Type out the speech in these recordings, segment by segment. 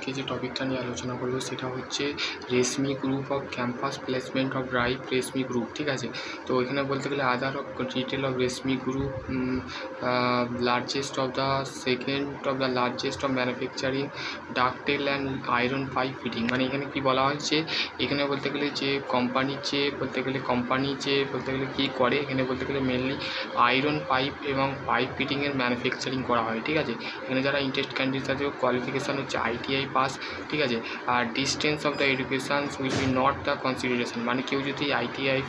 আজকে যে টপিকটা নিয়ে আলোচনা করবো সেটা হচ্ছে Reshmi group of campus placement of drive Reshmi group. ঠিক আছে, তো এখানে বলতে গেলে other of detail of Reshmi group, largest of the second of the largest of manufacturing ductile and iron pipe fitting. মানে এখানে কি বলা হয়েছে, এখানে বলতে গেলে যে কোম্পানি বলতে গেলে কী করে, এখানে বলতে গেলে মেনলি আয়রন পাইপ এবং পাইপ ফিটিংয়ের ম্যানুফ্যাকচারিং করা হয়। ঠিক আছে, এখানে যারা ইন্টারেস্ট ক্যান্ডিডেট আছে কোয়ালিফিকেশান হচ্ছে ITI পাস। ঠিক আছে, আর distance of the education will be not the consideration. মানে কেউ যদি ITI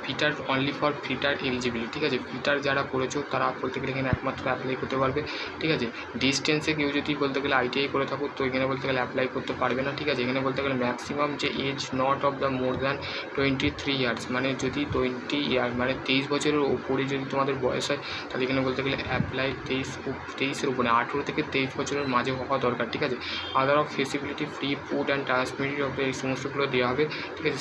fitter only for fitter eligibility. ঠিক আছে, ফিটার যারা করেছো তারা বলতে গেলে এখানে একমাত্র অ্যাপ্লাই করতে পারবে। ঠিক আছে, ডিস্টেন্সে কেউ যদি বলতে গেলে ITI করে থাকো তো এখানে বলতে গেলে অ্যাপ্লাই করতে পারবে না। ঠিক আছে, এখানে বলতে গেলে ম্যাক্সিমাম যে age not of the more than 23 years, মানে যদি 20 ইয়ার মানে 23 বছরের ওপরে যদি তোমাদের বয়স হয় তাহলে এখানে বলতে গেলে অ্যাপ্লাই 23-এর উপরে 18 থেকে 23 বছরের মাঝে হওয়া দরকার। ঠিক আছে, other of feasibility free food and ট্রান্সমিটি অফ এই সমস্তগুলো দেওয়া হবে। ঠিক আছে,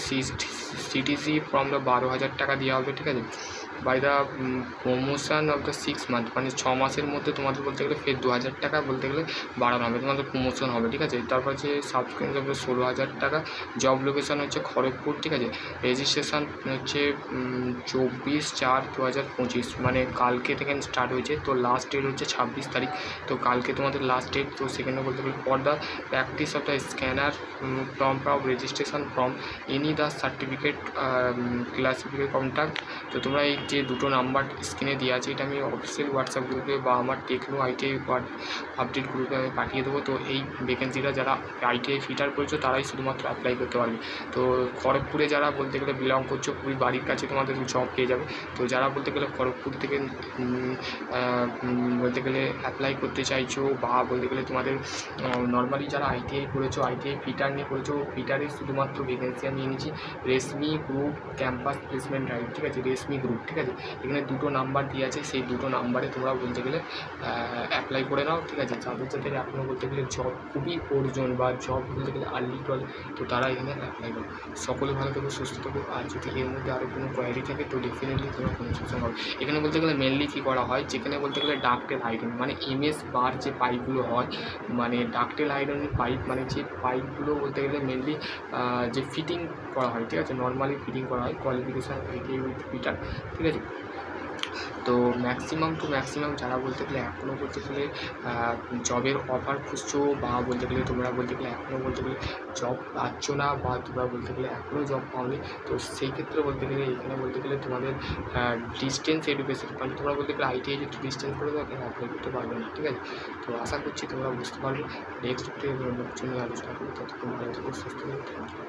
CTC ফ্রম দ্য 12,000 টাকা দেওয়া হবে। ঠিক আছে, by the promotion of the 6 month, মানে 6 মাসের মধ্যে তোমাদের বলতে গেলে ফের 2,000 টাকা বলতে গেলে বাড়ানো হবে, তোমাদের প্রমোশন হবে। ঠিক আছে, তারপর হচ্ছে সাবস্ক্রিপশন হবে 16,000 টাকা। জব লোকেশান হচ্ছে খড়গপুর। ঠিক আছে, রেজিস্ট্রেশন হচ্ছে 24/4/2025, মানে কালকে থেকে স্টার্ট হয়েছে, তো লাস্ট ডেট হচ্ছে 26 তারিখ। তো কালকে তোমাদের লাস্ট ডেট। তো সেখানে বলতে গেলে for the practice of the scanner form of registration form any the certificate ক্লাসিফিকেট কন্ট্যাক্ট। তো তোমরা এই যে দুটো নাম্বার স্ক্রিনে দেওয়া আছে, এটা আমি অফিসিয়াল হোয়াটসঅ্যাপ গ্রুপে বা আমার টেকনো ITI আপডেট গ্রুপে আমি পাঠিয়ে দেবো। তো এই ভ্যাকেন্সিটা যারা ITI ফিটার করেছো তারাই শুধুমাত্র অ্যাপ্লাই করতে পারবে। তো খড়গপুরে যারা বলতে গেলে বিলং করছো, খুবই বাড়ির কাছে তোমাদের জব পেয়ে যাবে। তো যারা বলতে গেলে খড়গপুর থেকে বলতে গেলে অ্যাপ্লাই করতে চাইছো বা বলতে গেলে তোমাদের নর্মালি যারা ITI করেছো, ITI ফিটার নিয়ে করেছো, ফিটারের শুধুমাত্র ভ্যাকেন্সি আমি এনেছি রেশমি গ্রুপ ক্যাম্পাস প্লেসমেন্ট ড্রাইভ। ঠিক আছে, রেশমি গ্রুপ। ঠিক আছে, এখানে দুটো নাম্বার দিয়ে আছে, সেই দুটো নাম্বারে তোমরা বলতে গেলে অ্যাপ্লাই করে নাও। ঠিক আছে, যাদের এখনও বলতে গেলে জব খুবই প্রয়োজন বা জব বলতে গেলে আর্লি টলে, তো তারা এখানে অ্যাপ্লাই করো। সকলে ভালো থেকো, সুস্থ থাকো। আর যদি এর মধ্যে আরও কোনো কোয়ারি থাকে তো ডেফিনেটলি তোমরা কনসালটেশন হবে। এখানে বলতে গেলে মেনলি কী করা হয়, যেখানে বলতে গেলে ডাকটেল আয়রন মানে MS বার যে পাইপগুলো হয়, মানে ডাকটেল আয়রনের পাইপ, মানে যে পাইপগুলো বলতে গেলে মেনলি যে ফিটিং করা হয়। ঠিক আছে, নর্মালি ফিটিং করা হয়, কোয়ালিফিকেশান ITI উইথ ফিটার। ঠিক আছে, তো ম্যাক্সিমাম যারা বলতে গেলে এখনও বলতে গেলে জবের অফার খুঁজছো বা বলতে গেলে তোমরা বলতে গেলে এখনও বলতে গেলে জব পাচ্ছ না বা তোমরা বলতে গেলে এখনও জব পাওনি, তো সেই ক্ষেত্রে বলতে গেলে এখানে বলতে গেলে তোমাদের ডিস্টেন্স এডুকেশন, মানে তোমরা বলতে গেলে ITI যদি ডিস্টেন্স করে দাও এখানে অ্যাপ্লাই করতে পারবে না। ঠিক আছে, তো আশা করছি তোমরা বুঝতে পারবে। নেক্সট অন্য কিছু নিয়ে আলোচনা করবো, ততক্ষণ ভালো থেকো, সুস্থ থাকো। Thank you.